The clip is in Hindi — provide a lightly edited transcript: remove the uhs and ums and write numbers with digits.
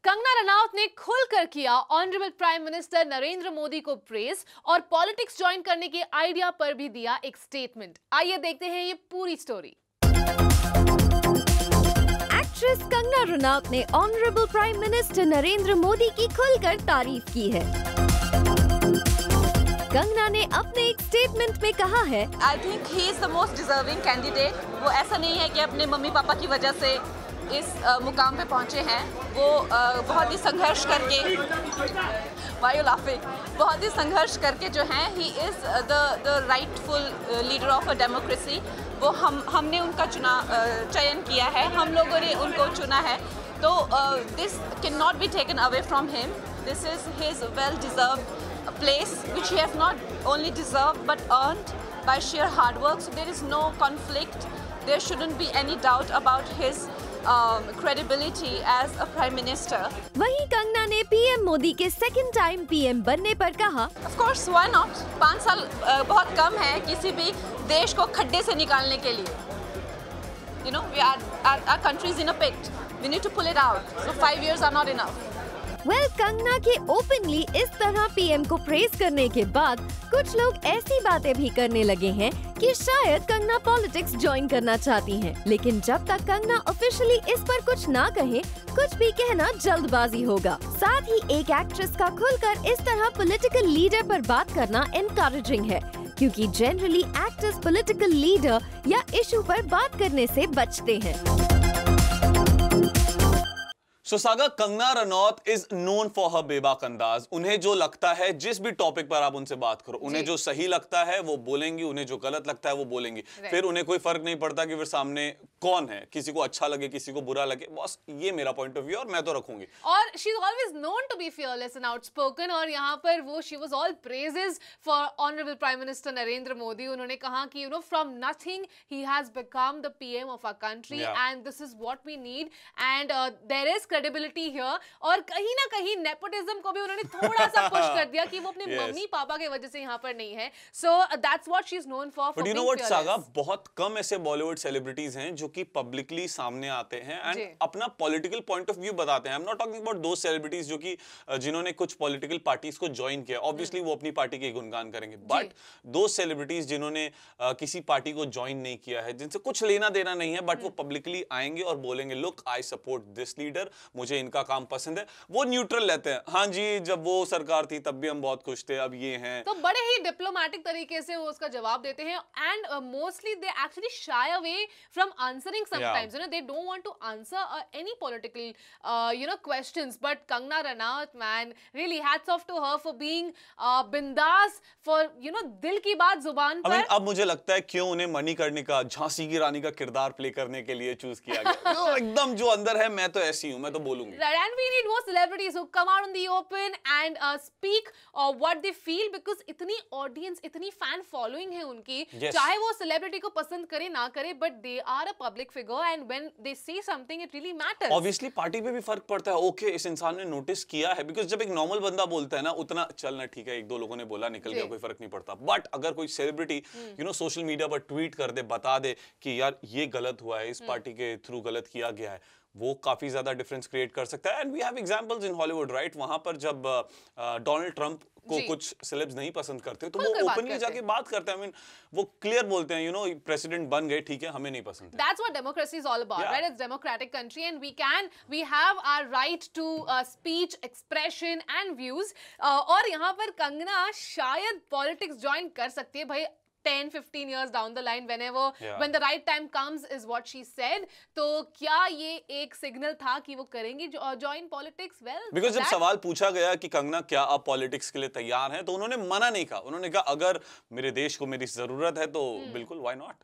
कंगना रनौत ने खुलकर किया honourable prime minister Narendra Modi को प्रेज और पॉलिटिक्स ज्वाइन करने के आइडिया पर भी दिया एक स्टेटमेंट। आइए देखते हैं ये पूरी स्टोरी। एक्ट्रेस कंगना रनौत ने honourable prime minister Narendra Modi की खुलकर तारीफ की है। कंगना ने अपने एक स्टेटमेंट में कहा है, I think he is the most deserving candidate. वो ऐसा नहीं है कि अपने मम्मी पापा की वजह से इस मुकाम पे पहुंचे हैं। वो बहुत ही संघर्ष करके Why you laughing? बहुत ही संघर्ष करके जो हैं he is the rightful leader of a democracy. वो हमने उनका चयन किया है, हम लोगों ने उनको चुना है। तो this can not be taken away from him. This is his well deserved place which he has not only deserved but earned by sheer hard work. So there is no conflict. There shouldn't be any doubt about his credibility as a prime minister. वहीं कंगना ने पीएम मोदी के सेकंड टाइम पीएम बनने पर कहा, Of course, why not? 5 साल बहुत कम है किसी भी देश को खड्डे से निकालने के लिए। You know, our country is in a pit. We need to pull it out. So 5 years are not enough. Kangana के ओपनली इस तरह पीएम को प्रेज करने के बाद कुछ लोग ऐसी बातें भी करने लगे हैं कि शायद कंगना पॉलिटिक्स ज्वाइन करना चाहती हैं। लेकिन जब तक कंगना ऑफिशियली इस पर कुछ ना कहे, कुछ भी कहना जल्दबाजी होगा। साथ ही एक एक्ट्रेस का खुलकर इस तरह पॉलिटिकल लीडर पर बात करना एनकरेजिंग है, क्योंकि जनरली एक्टर्स पॉलिटिकल लीडर या इशू पर बात करने से बचते हैं। Saga, Kangana Ranaut is known for her बेबाक अंदाज। उन्हें जो लगता है, जिस भी टॉपिक पर आप उनसे बात करो, उन्हें जो सही लगता है वो बोलेंगी, उन्हें जो गलत लगता है वो बोलेंगी। फिर उन्हें कोई फर्क नहीं पड़ता कि फिर सामने कौन है, किसी को अच्छा लगे किसी को बुरा लगे। बस ये मेरा पॉइंट ऑफ व्यू और मैं तो रखूंगी। और she is always known to be fearless and outspoken. और यहाँ पर वो she was all praises for honourable prime minister Narendra Modi. उन्होंने कहा कि from nothing he has become the PM of our country and this is what we need and there is credibility here। और कहीं ना कहीं नेपोटिज्म को भी उन्होंने थोड़ा सा पुश कर दिया कि वो अपने मम्मी पापा के वजह से यहाँ पर नहीं है। So that's what she is known for. But you know what saga, बहुत कम ऐसे बॉलीवुड सेलिब्रिटीज हैं जो कि पब्लिकली सामने आते हैं एंड अपना पॉलिटिकल पॉइंट ऑफ व्यू बताते हैं। I am not talking about दो सेलिब्रिटीज जो कि जिन्होंने कुछ पॉलिटिकल पार्टीज को ज्वाइन किया। ऑब्वियसली वो अपनी पार्टी के गुणगान करेंगे, बट दो सेलिब्रिटीज जिन्होंने किसी पार्टी को ज्वाइन नहीं किया है, जिनसे कुछ लेना देना नहीं है, बट वो पब्लिकली आएंगे और बोलेंगे look I support this leader, मुझे इनका काम पसंद है। वो न्यूट्रल रहते हैं। हाँ जी, जब वो सरकार थी तब भी हम बहुत खुश थे, अब ये हैं। तो बड़े ही डिप्लोमेटिक तरीके से वो उसका जवाब देते हैं and mostly they actually shy away from answering sometimes. They don't want to answer any political questions. But Kangana Ranaut, man, really hats off to her for being बिंदास, फॉर दिल की बात जुबान पर। अब मुझे लगता है क्यों उन्हें मणिकर्णिका, झांसी की रानी का किरदार प्ले करने के लिए चूज किया गया। एकदम जो अंदर है, मैं तो ऐसी हूं, मैं तो बोलूंगी। And we need more celebrities who come out in the open and speak what they feel, because इतनी audience, इतनी fan following है उनकी, चाहे वो celebrity को पसंद करे ना करे, but they are a public figure and when they say something it really matters. Obviously party पे भी फर्क पड़ता है। ओके, इस इंसान ने नोटिस किया है, because जब एक नॉर्मल बंदा बोलता है ना, उतना चलना ठीक है, एक दो लोगों ने बोला, निकल गया, कोई फर्क नहीं पड़ता। बट अगर कोई सेलिब्रिटी सोशल मीडिया पर ट्वीट कर दे, बता दे कि यार ये गलत हुआ है, इस पार्टी के थ्रू गलत किया गया है, वो काफी ज्यादा डिफरेंस क्रिएट कर सकता है। And we have examples in Hollywood, right? वहां पर जब डोनाल्ड ट्रंप को कुछ सेलेब्स नहीं पसंद करते तो वो ओपनली जाके बात करते हैं। आई मीन वो क्लियर बोलते हैं, प्रेसिडेंट बन गए, ठीक है, हमें नहीं पसंद। That's what democracy is all about, right? It's democratic country and we have our right to speech, expression and views। और यहाँ पर कंगना शायद पॉलिटिक्स ज्वाइन कर सकती है भाई 10-15 years down the line, when the right time comes is what she said। तो क्या ये एक सिग्नल था कि वो करेंगी join politics? Well, because जब सवाल पूछा गया कि कंगना क्या आप पॉलिटिक्स के लिए तैयार हैं, तो उन्होंने मना नहीं कहा। उन्होंने कहा अगर मेरे देश को मेरी जरूरत है तो बिल्कुल, why not?